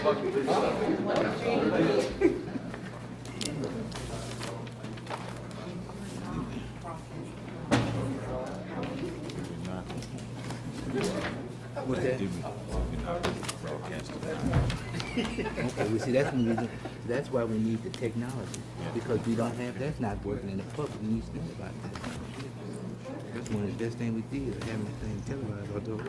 What's that? Okay, we see that's why we need the technology, because we don't have, that's not working in the public. We need to think about that. That's one of the best things we did, having the thing televised, although.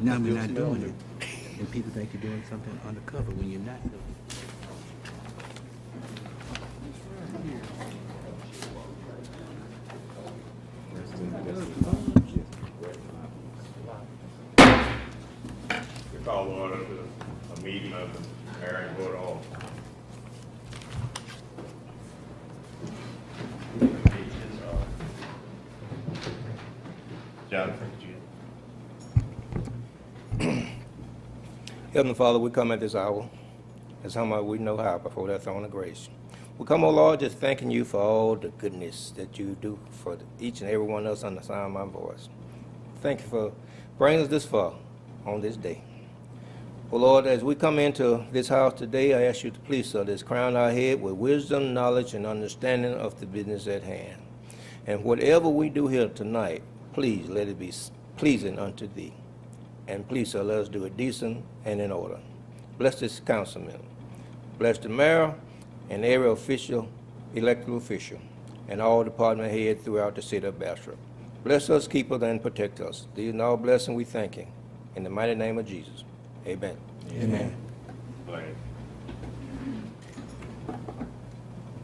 Now we're not doing it. And people think you're doing something undercover when you're not doing it. We call order to a meeting of the Mayor and Board of Aldermen. Jonathan. Heavenly Father, we come at this hour as how much we know how before that throne of grace. We come, O Lord, just thanking you for all the goodness that you do for each and every one of us on the sound of my voice. Thank you for bringing us this far on this day. O Lord, as we come into this house today, I ask you to please, sir, just crown our head with wisdom, knowledge, and understanding of the business at hand. And whatever we do here tonight, please let it be pleasing unto thee. And please, sir, let us do it decent and in order. Bless this councilman. Bless the mayor and every official, elected official, and all department heads throughout the city of Bastrop. Bless us, keep us, and protect us. These and all blessings we thank you. In the mighty name of Jesus. Amen. Amen. Flag.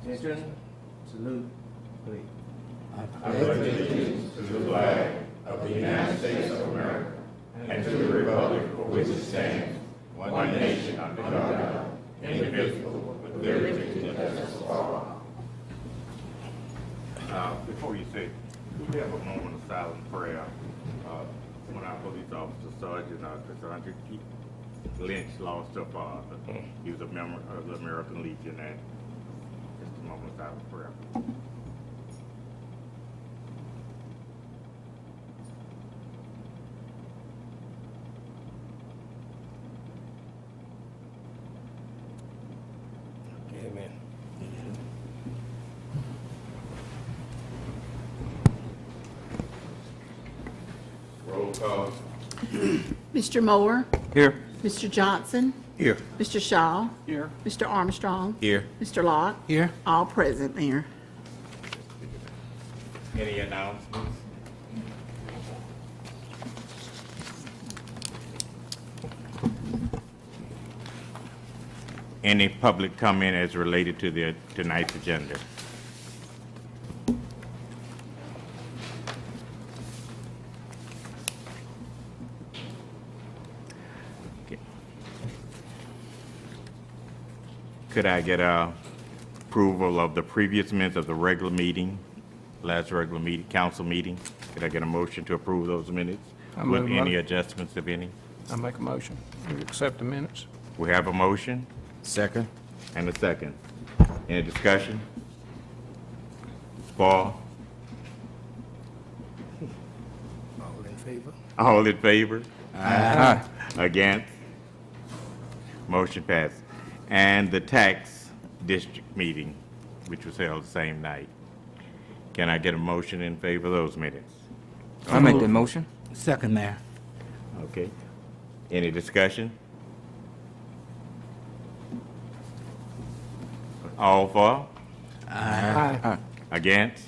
Attention, salute, please. I pledge allegiance to the flag of the United States of America and to the republic for which it stands, one nation under God, indivisible, with liberty and justice for all. Before you say, we have a moment of silent prayer. When our police officer, Sergeant Cassandra Lynch, lost her father. He was a member of the American Legion, and just a moment of silent prayer. Amen. Roll call. Mr. Moore, Here. Mr. Johnson, Here. Mr. Shaw. Here. Mr. Armstrong. Here. Mr. Locke. Here. All present, Mayor. Any announcements? Any public comment as related to tonight's agenda? Okay. Could I get approval of the previous minutes of the regular meeting, last regular meeting, council meeting? Could I get a motion to approve those minutes with any adjustments, if any? I make a motion. We accept the minutes. We have a motion Second. and a second. Any discussion? Paul? All in favor? All in favor? Aye. Against? Motion passed. And the tax district meeting, which was held the same night. Can I get a motion in favor of those minutes? I make that motion. Second, Mayor. Okay. Any discussion? All for? Aye. Against?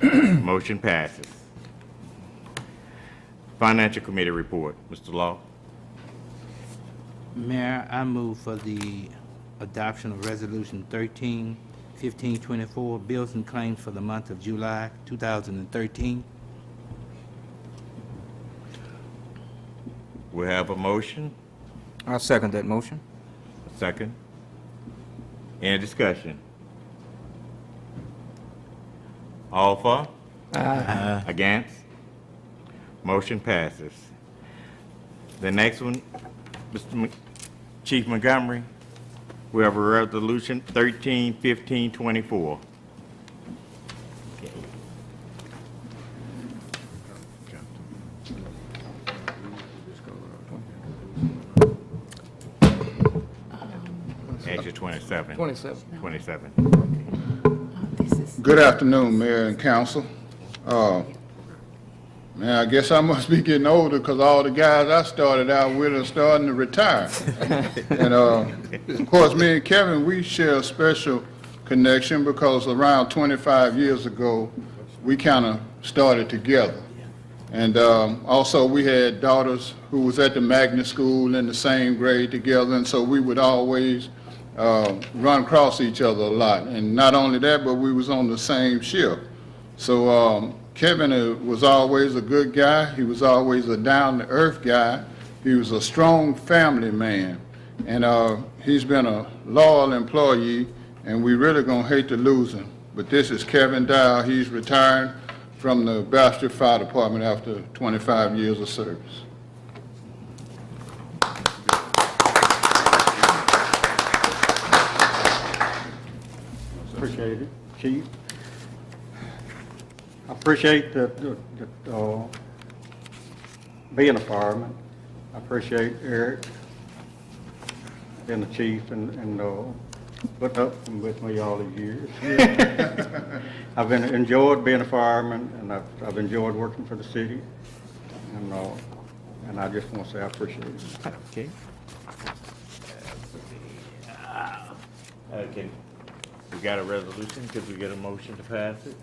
Motion passes. Financial Committee report. Mr. Law? Mayor, I move for the adoption of Resolution 13-1524, bills and claims for the month of July 2013. We have a motion. I second that motion. A second. Any discussion? All for? Aye. Against? Motion passes. The next one, Chief Montgomery, we have a resolution 13-1524. Actually, 27. 27. 27. This is Good afternoon, Mayor and Council. Man, I guess I must be getting older because all the guys I started out with are starting to retire. And of course, me and Kevin, we share a special connection because around 25 years ago, we kind of started together. And also, we had daughters who was at the magnet school in the same grade together, and so we would always run across each other a lot. And not only that, but we was on the same ship. So Kevin was always a good guy. He was always a down-to-earth guy. He was a strong family man. And he's been a loyal employee, and we really gonna hate to lose him. But this is Kevin Dow. He's retired from the Bastrop Fire Department after 25 years of service. Appreciate it, Chief. I appreciate being a fireman. I appreciate Eric being the chief and putting up with me all these years. I've enjoyed being a fireman, and I've enjoyed working for the city, and I just want to say I appreciate it. Okay. Okay. We got a resolution. Could we get a motion to pass it?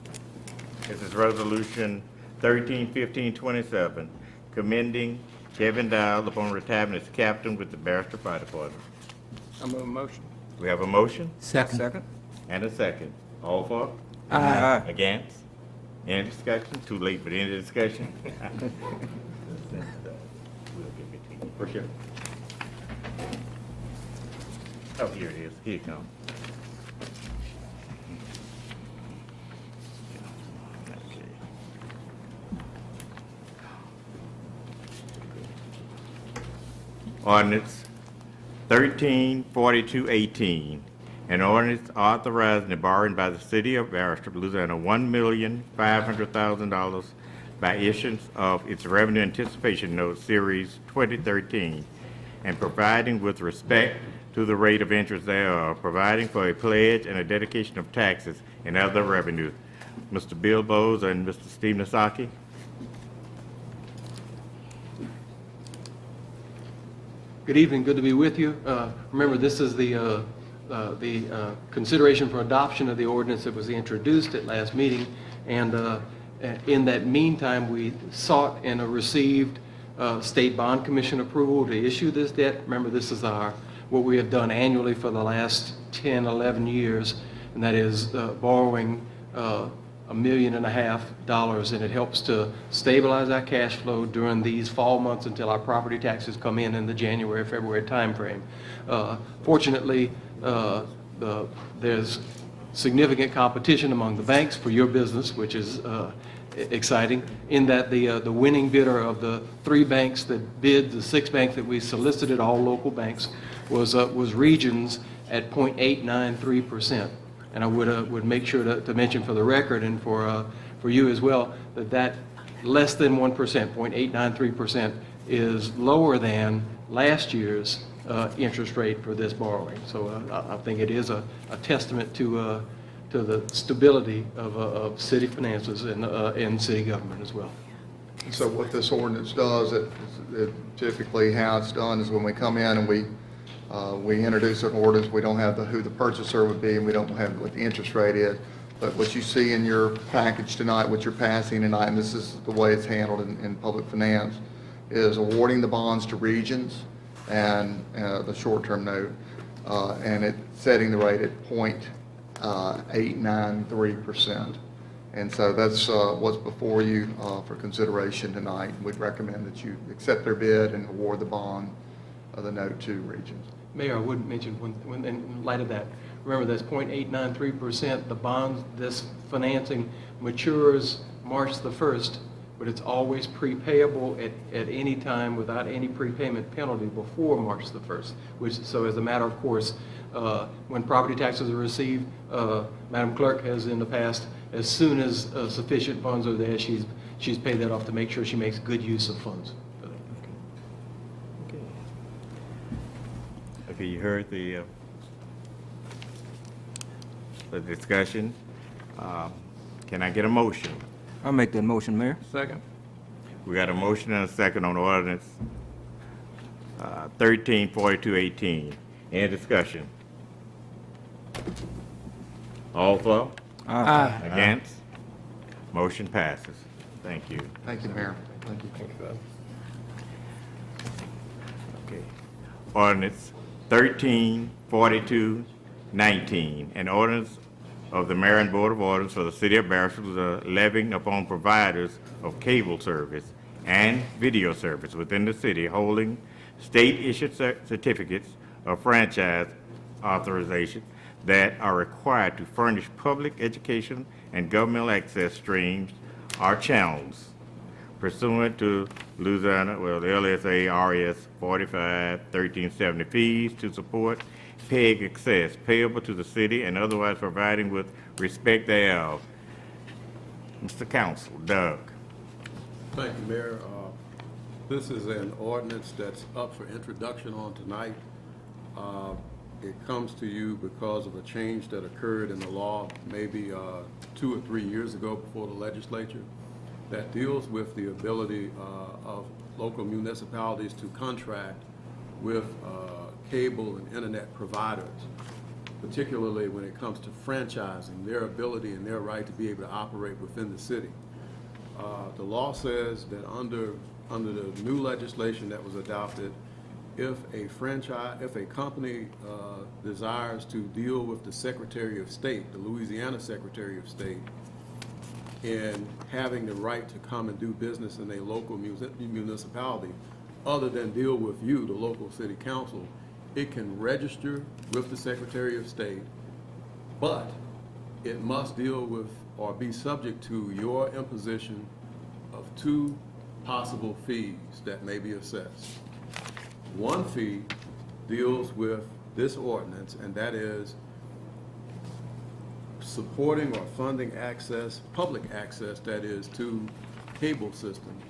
This is Resolution 13-15-27, commending Kevin Dial upon retirement as captain with the Bastrop Fire Department. I move a motion. We have a motion Second. and a second. All for? Aye. Against? Any discussion? Too late, but any discussion? Appreciate it. Oh, here it is. Here it comes. Ordinance 134218, an ordinance authorizing the borrowing by the city of Bastrop, Louisiana, $1,500,000 by issuance of its revenue anticipation note series 2013, and providing with respect to the rate of interest thereof, providing for a pledge and a dedication of taxes and other revenue. Mr. Bill Bowes and Mr. Steve Nasaki. Good evening, good to be with you. Remember, this is the consideration for adoption of the ordinance that was introduced at last meeting, and in that meantime, we sought and received State Bond Commission approval to issue this debt. Remember, this is what we have done annually for the last 10, 11 years, and that is borrowing $1.5 million, and it helps to stabilize our cash flow during these fall months until our property taxes come in the January, February timeframe. Fortunately, there's significant competition among the banks for your business, which is exciting, in that the winning bidder of the 3 banks that bid, the 6 banks that we solicited, all local banks, was Regions at 0.893%. And I would make sure to mention for the record and for you as well that less than 1%, 0.893%, is lower than last year's interest rate for this borrowing. So I think it is a testament to the stability of city finances and city government as well. So what this ordinance does, it typically how it's done is when we come in and we introduce an ordinance, we don't have who the purchaser would be, and we don't have what the interest rate is. But what you see in your package tonight, what you're passing tonight, and this is the way it's handled in public finance, is awarding the bonds to Regions and the short-term note, and it setting the rate at 0.893%. And so that's what's before you for consideration tonight. We'd recommend that you accept their bid and award the bond of the note to Regions. Mayor, I would mention, when in light of that, remember that's 0.893%. The bonds, this financing matures March the 1st, but it's always prepayable at any time without any prepayment penalty before March the 1st. So as a matter of course, when property taxes are received, Madam Clerk has in the past, as soon as sufficient funds are there, she's paid that off to make sure she makes good use of funds. Okay, you heard the for discussion. Can I get a motion? I'll make that motion, Mayor. Second. We got a motion and a second on ordinance 134218. Any discussion? All for? Aye. Against? Motion passes. Thank you. Thank you, Mayor. Thank you. Okay. Ordinance 134219, an ordinance of the Mayor and Board of Orders for the City of Bastrop levying upon providers of cable service and video service within the city holding state-issued certificates of franchise authorization that are required to furnish public education and governmental access streams or channels pursuant to Louisiana, the LSA RS 45-1370 fees to support PEG access payable to the city and otherwise providing with respect thereof. Mr. Counsel, Doug. Thank you, Mayor. This is an ordinance that's up for introduction on tonight. It comes to you because of a change that occurred in the law maybe 2 or 3 years ago before the legislature that deals with the ability of local municipalities to contract with cable and internet providers, particularly when it comes to franchising, their ability and their right to be able to operate within the city. The law says that under the new legislation that was adopted, if a company desires to deal with the Secretary of State, the Louisiana Secretary of State, in having the right to come and do business in a local municipality, other than deal with you, the local city council, it can register with the Secretary of State, but it must deal with or be subject to your imposition of 2 possible fees that may be assessed. One fee deals with this ordinance, and that is supporting or funding access, public access, that is, to cable systems,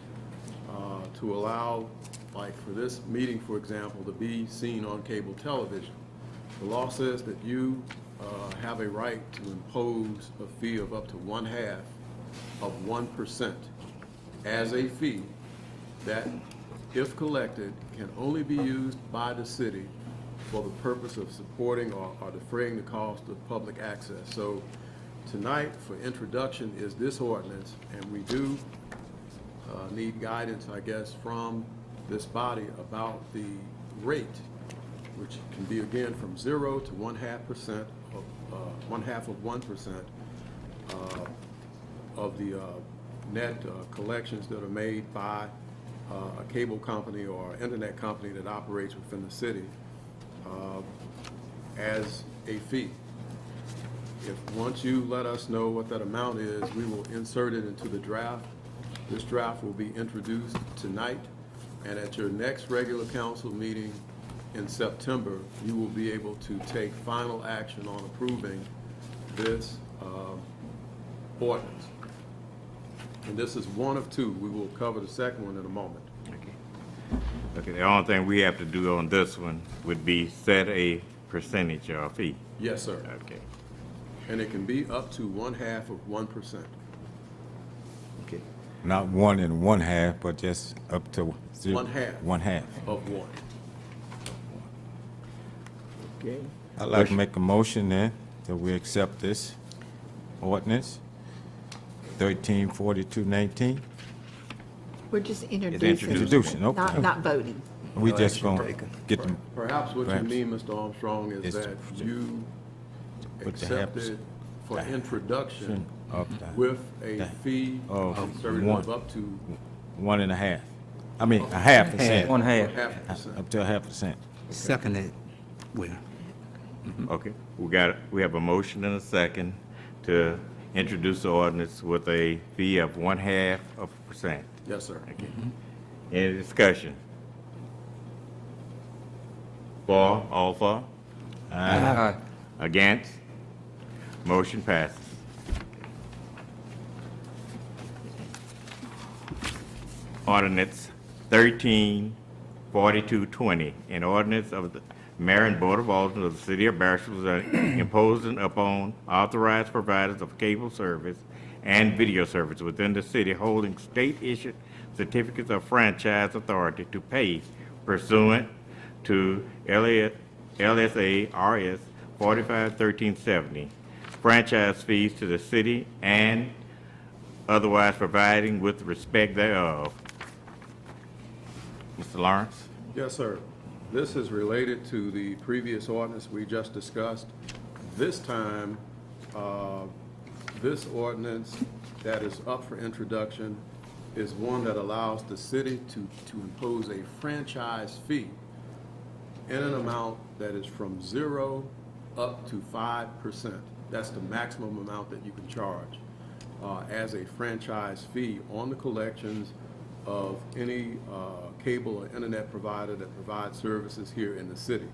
to allow, like for this meeting, for example, to be seen on cable television. The law says that you have a right to impose a fee of up to 1/2 of 1% as a fee that, if collected, can only be used by the city for the purpose of supporting or defraying the cost of public access. So tonight, for introduction, is this ordinance, and we do need guidance, I guess, from this body about the rate, which can be, again, from 0 to 1/2% of 1/2 of 1% of the net collections that are made by a cable company or internet company that operates within the city as a fee. Once you let us know what that amount is, we will insert it into the draft. This draft will be introduced tonight, and at your next regular council meeting in September, you will be able to take final action on approving this ordinance. And this is one of 2. We will cover the second one in a moment. Okay, the only thing we have to do on this one would be set a percentage or fee. Yes, sir. Okay. And it can be up to 1/2 of 1%. Okay. Not 1 1/2, but just up to 1/2. 1/2. Of 1. Okay. I'd like to make a motion then that we accept this ordinance, 134219. We're just introducing. Introducing, okay. Not voting. We just gonna get them, Perhaps what you Perhaps. mean, Mr. Armstrong, is Is that you With the accepted for introduction of with a fee Of inserted one. of up to 1 1/2. I mean, 1/2%. 1/2. 0.5%. Up to 1/2%. Second it, well, Okay, we have a motion and a second to introduce the ordinance with a fee of 1/2 of a percent. Yes, sir. Okay. Any discussion? For, all for? Aye. Against? Motion passes. Ordinance 134220, an ordinance of Mayor and Board of Aldermen of the City of Bastrop Louisiana imposing upon authorized providers of cable service and video service within the city holding state-issued certificates of franchise authority to pay pursuant to LSA RS 451370 franchise fees to the city and otherwise providing with respect thereof. Mr. Lawrence? Yes, sir. This is related to the previous ordinance we just discussed. This time, this ordinance that is up for introduction is one that allows the city to impose a franchise fee in an amount that is from 0 up to 5%. That's the maximum amount that you can charge as a franchise fee on the collections of any cable or internet provider that provides services here in the city.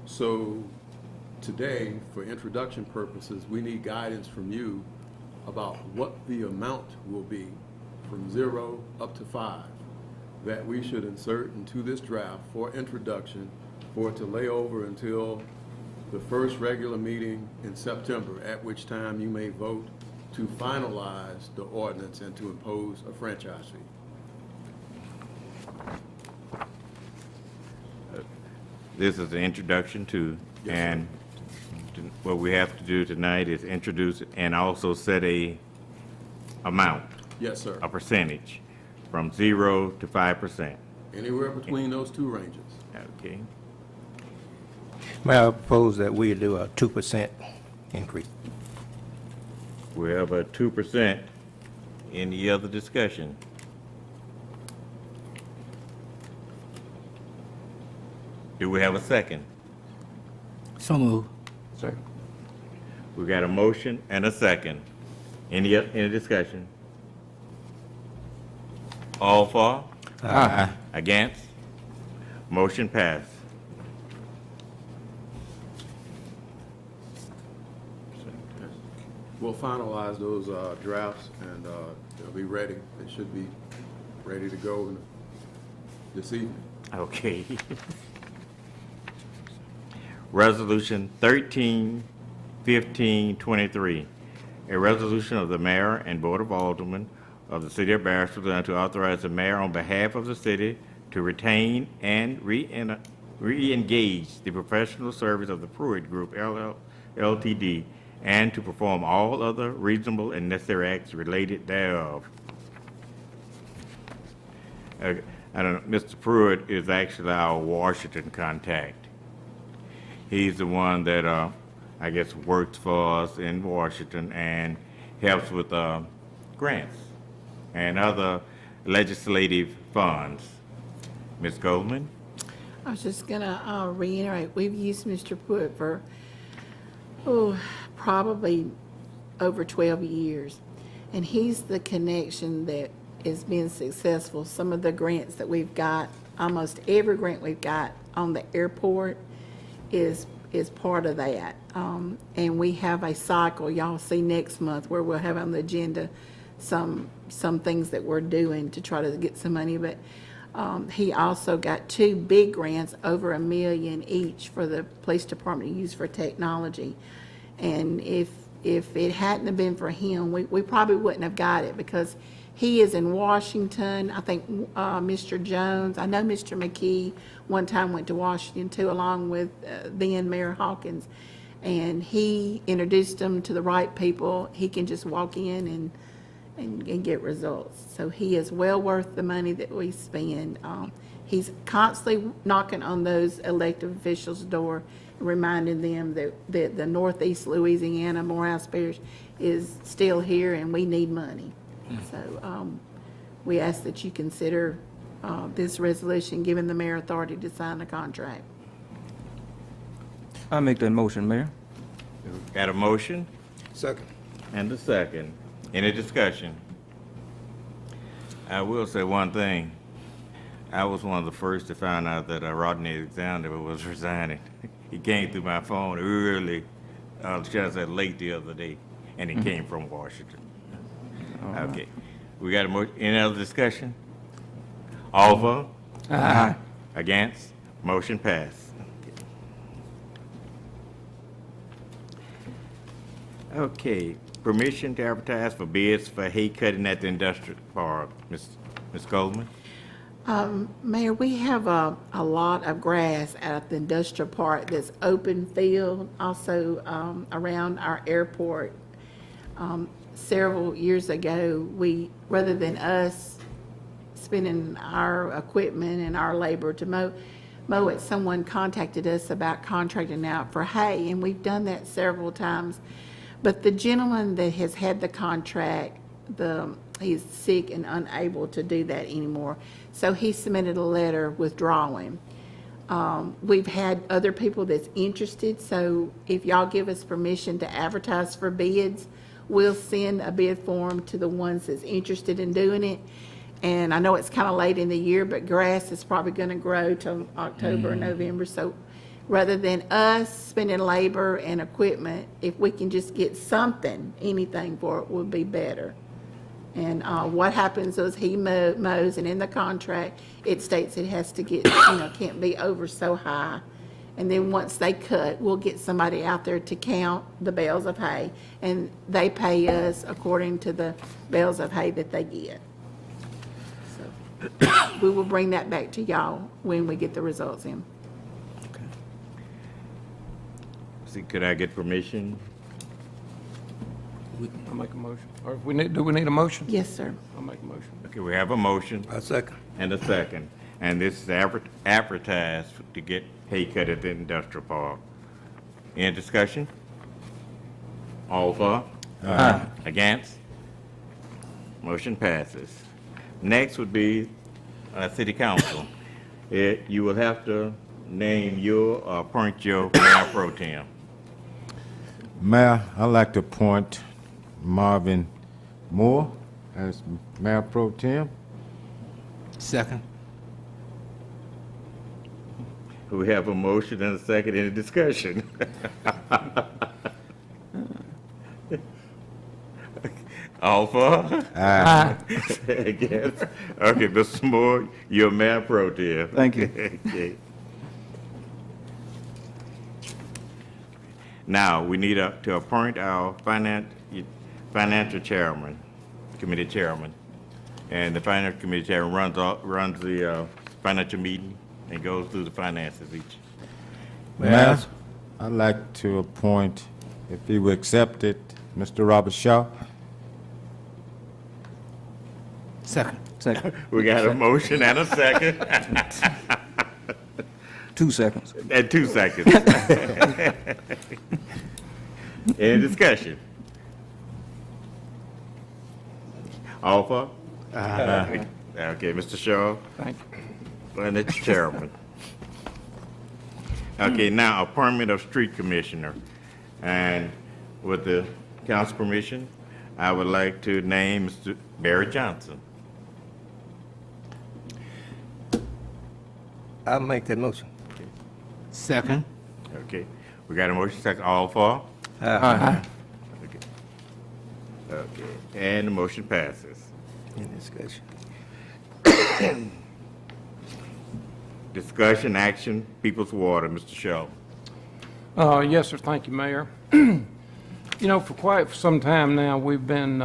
So today, for introduction purposes, we need guidance from you about what the amount will be from 0 up to 5 that we should insert into this draft for introduction for it to lay over until the first regular meeting in September, at which time you may vote to finalize the ordinance and to impose a franchise fee. This is an introduction to, Yes, and what we have to do tonight is introduce it and also set a amount, Yes, sir. a percentage, from 0 to 5%. Anywhere between those two ranges. Okay. May I propose that we do a 2% increase? We have a 2%. Any other discussion? Do we have a second? So move. Second. We got a motion and a second. Any discussion? All for? Aye. Against? Motion passed. We'll finalize those drafts and they'll be ready. They should be ready to go this evening. Okay. Resolution 13-15-23, a resolution of the mayor and board of aldermen of the city of Bastrop Louisiana to authorize the mayor on behalf of the city to retain and re-engage the professional service of the Pruitt Group LTD and to perform all other reasonable and necessary acts related thereof. I don't know, Mr. Pruitt is actually our Washington contact. He's the one that, I guess, works for us in Washington and helps with grants and other legislative funds. Ms. Goldman? I was just gonna reiterate, we've used Mr. Pruitt for, probably over 12 years. And he's the connection that has been successful. Some of the grants that we've got, almost every grant we've got on the airport is part of that. And we have a cycle, y'all see next month, where we'll have on the agenda some things that we're doing to try to get some money. But he also got 2 big grants, over $1 million each, for the police department to use for technology. And if it hadn't have been for him, we probably wouldn't have got it, because he is in Washington. I think Mr. Jones, I know Mr. McKee one time went to Washington too, along with then Mayor Hawkins. And he introduced them to the right people. He can just walk in and get results. So he is well worth the money that we spend. He's constantly knocking on those elected officials' door, reminding them that the Northeast Louisiana Morehouse Parish is still here and we need money. So we ask that you consider this resolution, giving the mayor authority to sign the contract. I make that motion, Mayor. Got a motion Second. and a second. Any discussion? I will say one thing. I was one of the first to find out that Rodney Alexander was resigning. He came through my phone early, should I say late the other day, and he came from Washington. Okay. We got any other discussion? All for? Aye. Against? Motion passed. Okay, permission to advertise for bids for hay cutting at the industrial park. Ms. Coleman? Mayor, we have a lot of grass at the industrial park that's open field, also around our airport. Several years ago, rather than us spending our equipment and our labor to mow it, someone contacted us about contracting out for hay, and we've done that several times. But the gentleman that has had the contract, he's sick and unable to do that anymore. So he submitted a letter withdrawing. We've had other people that's interested, so if y'all give us permission to advertise for bids, we'll send a bid form to the ones that's interested in doing it. And I know it's kind of late in the year, but grass is probably going to grow till October or November. So rather than us spending labor and equipment, if we can just get something, anything for it would be better. And what happens is he mows, and in the contract, it states it has to get, can't be over so high. And then once they cut, we'll get somebody out there to count the bales of hay, and they pay us according to the bales of hay that they get. So we will bring that back to y'all when we get the results in. See, could I get permission? I'll make a motion. Or do we need a motion? Yes, sir. I'll make a motion. Okay, we have a motion I second. and a second. And this is advertised to get hay cut at the industrial park. Any discussion? All for? Aye. Against? Motion passes. Next would be city council. You will have to name your, appoint your mayor pro tem. Mayor, I'd like to appoint Marvin Moore as Mayor Pro Tem. Second. We have a motion and a second. Any discussion? All for? Aye. Against? Okay, Mr. Moore, you're Mayor Pro Tem. Thank you. Okay. Now, we need to appoint our financial chairman, committee chairman. And the financial committee chairman runs the financial meeting and goes through the finances each. Mayor, I'd like to appoint, if he will accept it, Mr. Robert Shaw. Second. Second. We got a motion and a second. 2 seconds. And 2 seconds. Any discussion? All for? Okay, Mr. Shaw, Thank you. financial chairman. Okay, now appointment of street commissioner. And with the council permission, I would like to name Mr. Barry Johnson. I'll make that motion. Second. Okay, we got a motion second. All for? Aye. Okay, and the motion passes. Any discussion? Discussion, action, People's Water, Mr. Shaw. Yes, sir. Thank you, Mayor. For quite some time now, we've been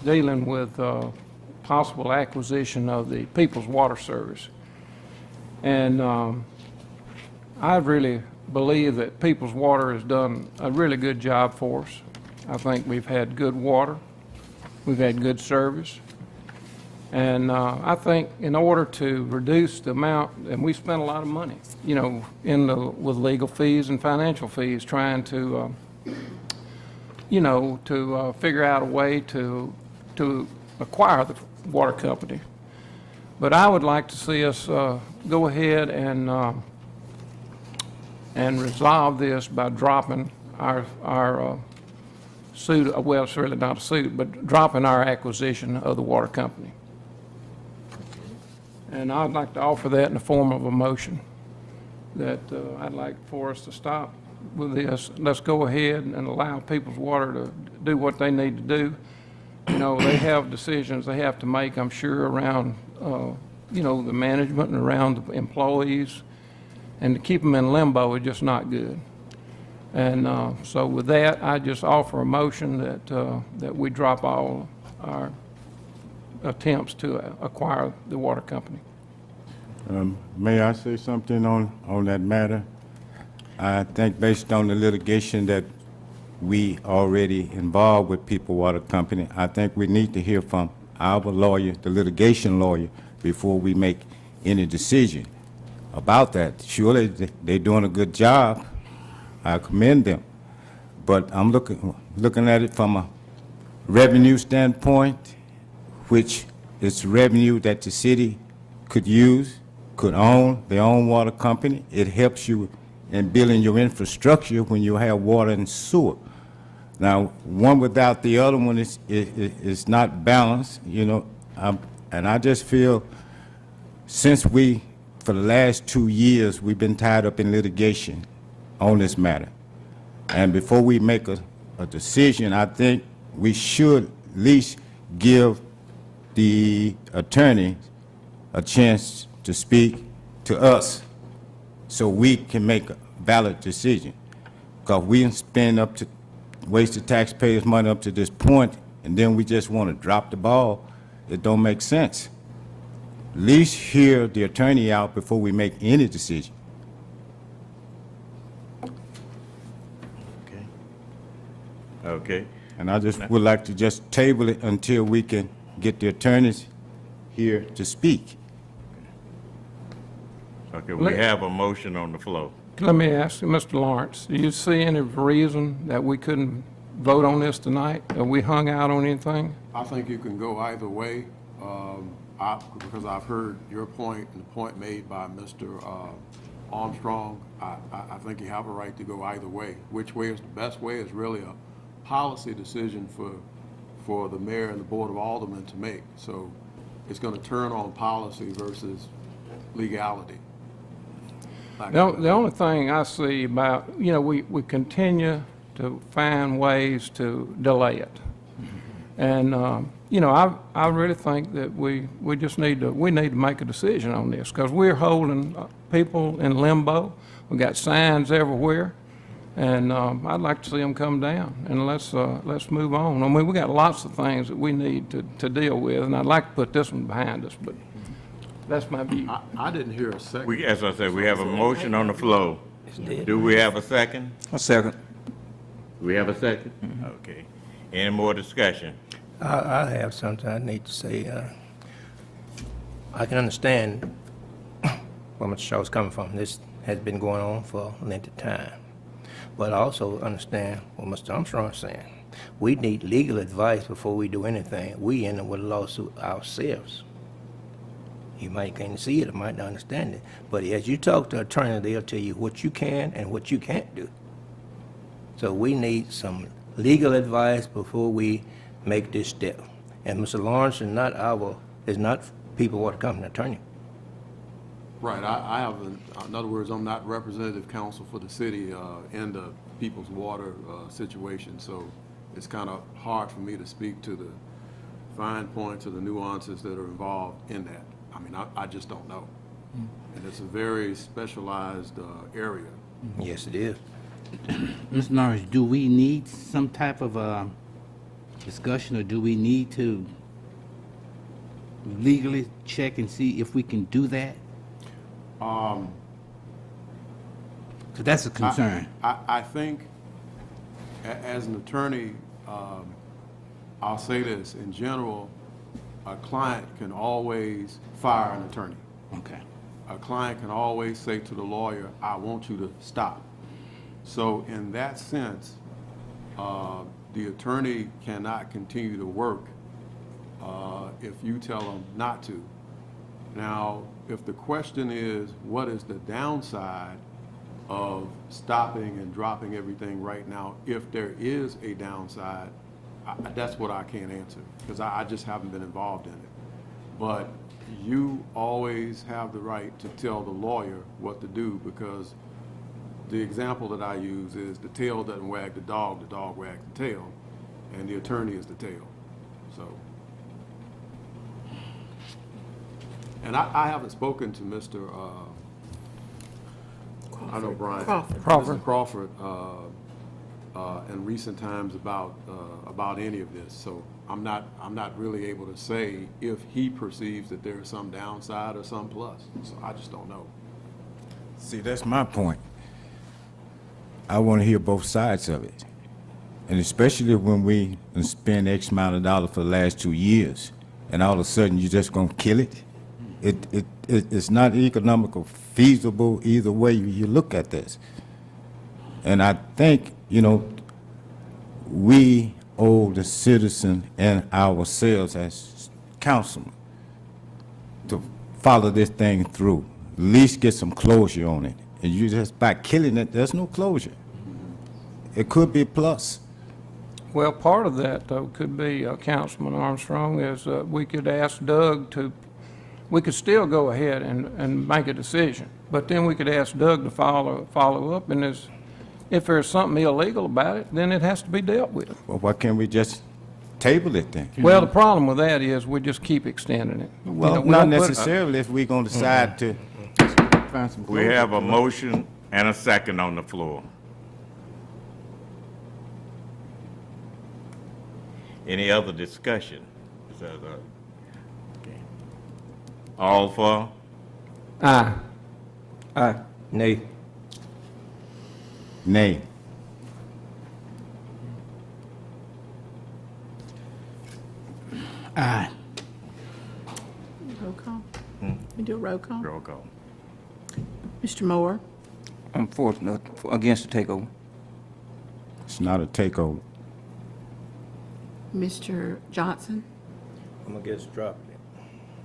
dealing with possible acquisition of the People's Water Service. And I really believe that People's Water has done a really good job for us. I think we've had good water. We've had good service. And I think in order to reduce the amount, and we spent a lot of money, with legal fees and financial fees, trying to, figure out a way to acquire the water company. But I would like to see us go ahead and resolve this by dropping our suit. Well, it's really not a suit, but dropping our acquisition of the water company. And I'd like to offer that in the form of a motion, that I'd like for us to stop with this. Let's go ahead and allow People's Water to do what they need to do. They have decisions they have to make, I'm sure, around, the management and around the employees and to keep them in limbo is just not good. And so with that, I just offer a motion that we drop all our attempts to acquire the water company. May I say something on that matter? I think based on the litigation that we already involved with People Water Company, I think we need to hear from our lawyer, the litigation lawyer, before we make any decision about that. Surely they're doing a good job. I commend them. But I'm looking at it from a revenue standpoint, which is revenue that the city could use, could own, their own water company. It helps you in building your infrastructure when you have water and sewer. Now, one without the other one is not balanced, you know, and I just feel since for the last 2 years, we've been tied up in litigation on this matter. And before we make a decision, I think we should at least give the attorney a chance to speak to us so we can make a valid decision. Because we spend wasted taxpayers' money up to this point, and then we just want to drop the ball. It don't make sense. At least hear the attorney out before we make any decision. Okay. And I just would like to just table it until we can get the attorneys here to speak. Okay, we have a motion on the floor. Let me ask you, Mr. Lawrence, do you see any reason that we couldn't vote on this tonight? Have we hung out on anything? I think you can go either way, because I've heard your point and the point made by Mr. Armstrong. I think you have a right to go either way. Which way is the best way is really a policy decision for the mayor and the board of aldermen to make. So it's going to turn on policy versus legality. The only thing I see about, you know, we continue to find ways to delay it. And, you know, I really think that we just need to make a decision on this, because we're holding people in limbo. We got signs everywhere, and I'd like to see them come down, and let's move on. I mean, we got lots of things that we need to deal with, and I'd like to put this one behind us, but that's my view. I didn't hear a second. As I said, we have a motion on the floor. Do we have a second? A second. We have a second? Okay. Any more discussion? I have something I need to say. I can understand where Mr. Shaw's coming from. This has been going on for a length of time. But I also understand what Mr. Armstrong is saying. We need legal advice before we do anything. We end up with a lawsuit ourselves. You might can't see it or might not understand it. But as you talk to an attorney, they'll tell you what you can and what you can't do. So we need some legal advice before we make this step. And Mr. Lawrence is not People Water Company attorney. Right, I have, in other words, I'm not representative counsel for the city in the People's Water situation, so it's kind of hard for me to speak to the fine points or the nuances that are involved in that. I mean, I just don't know. And it's a very specialized area. Yes, it is. Mr. Norris, do we need some type of discussion, or do we need to legally check and see if we can do that? Because that's a concern. I think, as an attorney, I'll say this, in general, a client can always fire an attorney. Okay. A client can always say to the lawyer, I want you to stop. So in that sense, the attorney cannot continue to work if you tell them not to. Now, if the question is, what is the downside of stopping and dropping everything right now, if there is a downside, that's what I can't answer, because I just haven't been involved in it. But you always have the right to tell the lawyer what to do, because the example that I use is the tail doesn't wag the dog wags the tail, and the attorney is the tail. So, and I haven't spoken to Mr. I know Brian. Crawford. Crawford. Mr. Crawford, in recent times about any of this. So I'm not really able to say if he perceives that there's some downside or some plus. So I just don't know. See, that's my point. I want to hear both sides of it. And especially when we spend X amount of dollars for the last 2 years, and all of a sudden you're just going to kill it. It's not economical feasible either way you look at this. And I think, we owe the citizen and ourselves as councilmen to follow this thing through, at least get some closure on it. And you just, by killing it, there's no closure. It could be a plus. Well, part of that, though, could be, Councilman Armstrong, is we could ask Doug we could still go ahead and make a decision, but then we could ask Doug to follow up, and if there's something illegal about it, then it has to be dealt with. Well, why can't we just table it then? Well, the problem with that is we just keep extending it. Well, we not don't put- necessarily if we're going to decide to find some We closure. have a motion and a second on the floor. Any other discussion? Okay. All for? Aye. Aye. Nay. Nay. Aye. Roll call. We do a roll call. Roll call. Mr. Moore, I'm against the takeover. It's not a takeover. Mr. Johnson, I'm going to get dropping it.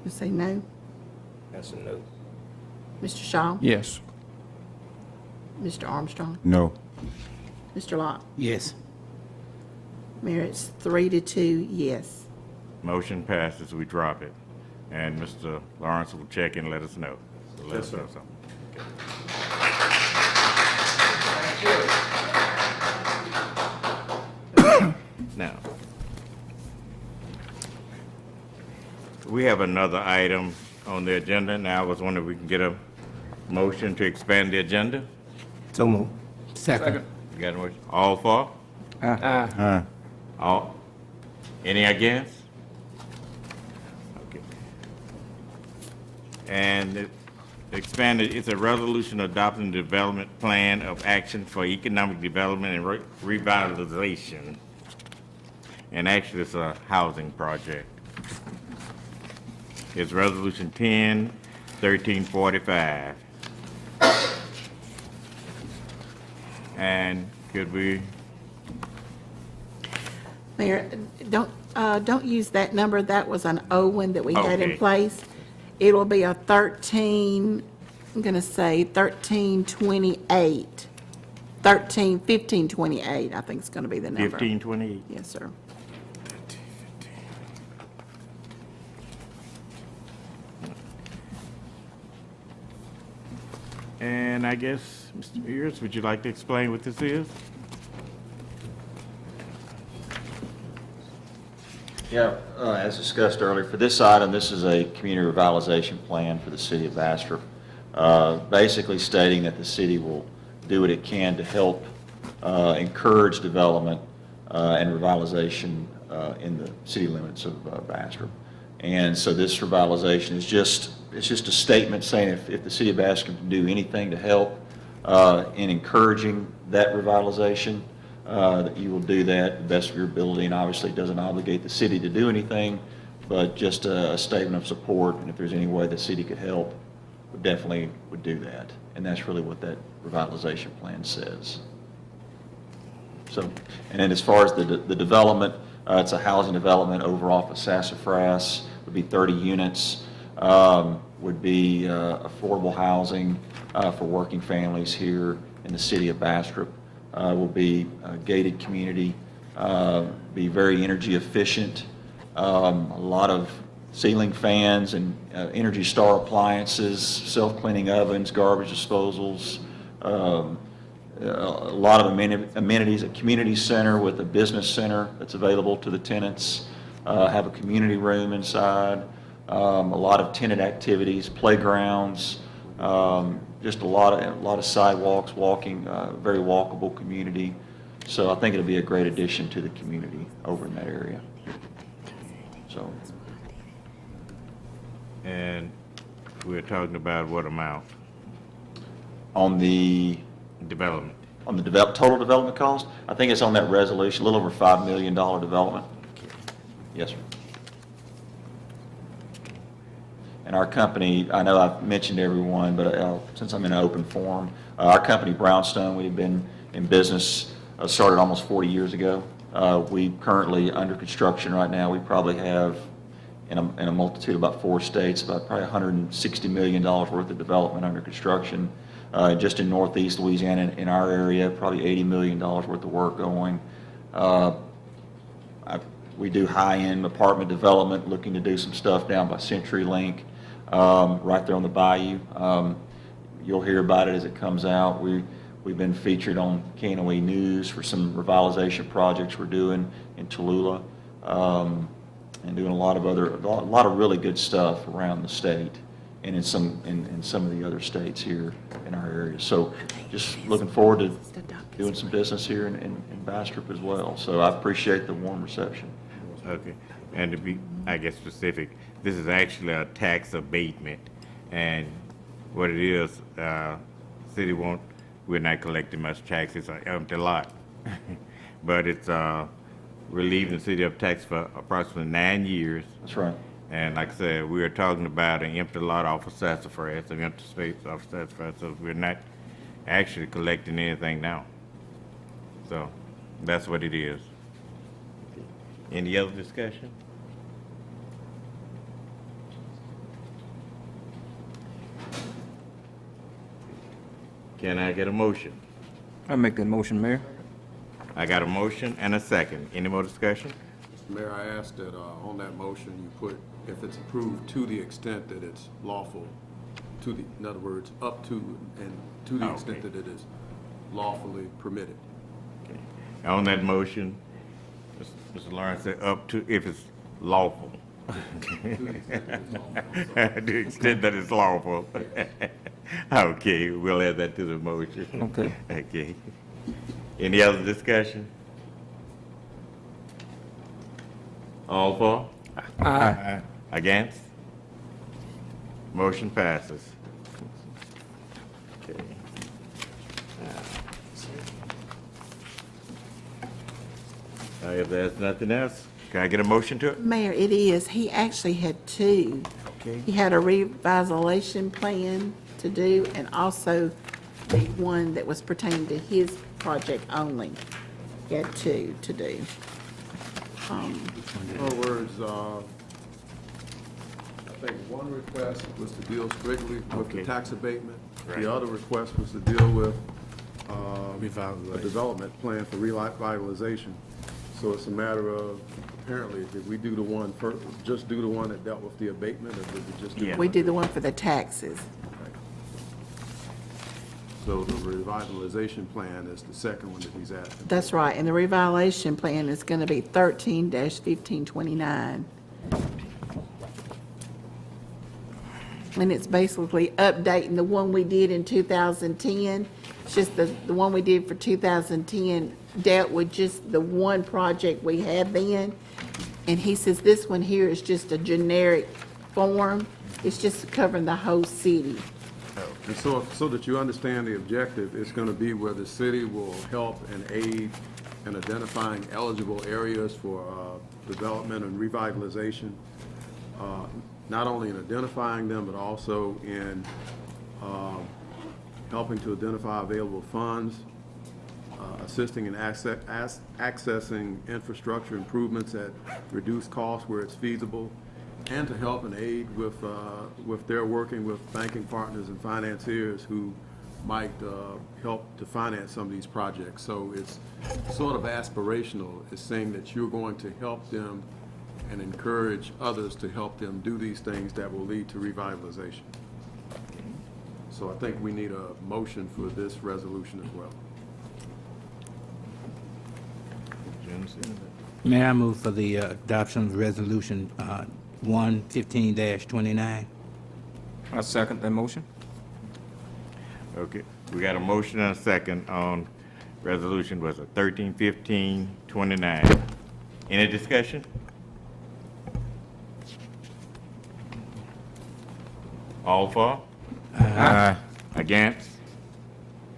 you say no. That's a no. Mr. Shaw, Yes. Mr. Armstrong, No. Mr. Locke. Yes. Mayor, it's 3-2, yes. Motion passes, we drop it. And Mr. Lawrence will check and let us know. So let us know something. Now, we have another item on the agenda. Now, I was wondering if we can get a motion to expand the agenda. So move. Second. You got a motion? All for? Aye. All? Any against? Okay. And it expanded, it's a resolution adopting the development plan of action for economic development and revitalization. And actually, it's a housing project. It's Resolution 10-1345. And could we, Mayor, don't use that number. That was an old one that we had in Okay. place. It will be a 13, I'm going to say 1328. 1528, I think it's going to be the number. 1528? Yes, sir. And I guess, Mr. Mears, would you like to explain what this is? Yeah, as discussed earlier, for this item, this is a community revitalization plan for the city of Bastrop, basically stating that the city will do what it can to help encourage development and revitalization in the city limits of Bastrop. And so this revitalization is just a statement saying if the city of Bastrop can do anything to help in encouraging that revitalization, that you will do that to the best of your ability, and obviously it doesn't obligate the city to do anything, but just a statement of support, and if there's any way the city could help, we definitely would do that. And that's really what that revitalization plan says. So, and then as far as the development, it's a housing development over off of Sassafras, would be 30 units, would be affordable housing for working families here in the city of Bastrop. Will be a gated community, be very energy efficient, a lot of ceiling fans and Energy Star appliances, self-cleaning ovens, garbage disposals, a lot of amenities, a community center with a business center that's available to the tenants, have a community room inside, a lot of tenant activities, playgrounds, just a lot of sidewalks, walking, very walkable community. So I think it'll be a great addition to the community over in that area. So, And we're talking about what amount? on the Development. total development cost, I think it's on that resolution, a little over $5 million development. Yes, sir. And our company, I know I've mentioned to everyone, but since I'm in an open forum, our company Brownstone, we've been in business, started almost 40 years ago. We currently under construction right now. We probably have in a multitude, about 4 states, about probably $160 million worth of development under construction. Just in Northeast Louisiana, in our area, probably $80 million worth of work going. We do high-end apartment development, looking to do some stuff down by CenturyLink, right there on the bayou. You'll hear about it as it comes out. We've been featured on KNOE News for some revitalization projects we're doing in Tallulah, and doing a lot of really good stuff around the state and in some of the other states here in our area. So just looking forward to doing some business here in Bastrop as well. So I appreciate the warm reception. Okay, and to be, I guess, specific, this is actually a tax abatement, and what it is, city we're not collecting much taxes, on empty lot, but it's relieving the city of tax for approximately 9 years. That's right. And like I said, we are talking about an empty lot off of Sassafras, an empty space off of Sassafras, so we're not actually collecting anything now. So that's what it is. Any other discussion? Can I get a motion? I make that motion, Mayor. I got a motion and a second. Any more discussion? Mr. Mayor, I ask that on that motion, you put, if it's approved to the extent that it's lawful, in other words, up to and to the extent that it is lawfully permitted. Okay. On that motion, Mr. Lawrence said up to, if it's lawful. To the extent that it's lawful. Okay, we'll add that to the motion. Okay. Okay. Any other discussion? All for? Aye. Against? Motion passes. Okay. If there's nothing else, can I get a motion to it? Mayor, it is. He actually had 2. Okay. He had a revitalization plan to do and also the one that was pertaining to his project only. He had 2 to do. In other words, I think one request was to deal strictly with Okay. the tax abatement. Right. The other request was to deal with a development plan for revitalization. So it's a matter of, apparently, did we do the one first, just do the one that dealt with the abatement, or did we just do? Yeah. We did the one for the taxes. So the revitalization plan is the second one that he's asking. That's right, and the revitalization plan is gonna be 13-1529. And it's basically updating the one we did in 2010. It's just the one we did for 2010 dealt with just the one project we had then. And he says this one here is just a generic form. It's just covering the whole city. And so that you understand the objective, it's going to be where the city will help and aid in identifying eligible areas for development and revitalization, not only in identifying them, but also in helping to identify available funds, assisting in accessing infrastructure improvements at reduced cost where it's feasible, and to help and aid with their working with banking partners and financiers who might help to finance some of these projects. So it's sort of aspirational. It's saying that you're going to help them and encourage others to help them do these things that will lead to revitalization. So I think we need a motion for this resolution as well. May I move for the adoption of resolution 115-29? I second that motion. Okay, we got a motion and a second on resolution, was it 131529? Any discussion? All for? Aye. Against?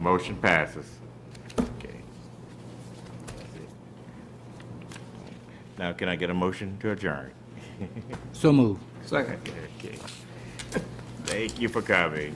Motion passes. Okay. That's it. Now, can I get a motion to adjourn? So move. Second. Okay. Thank you for coming.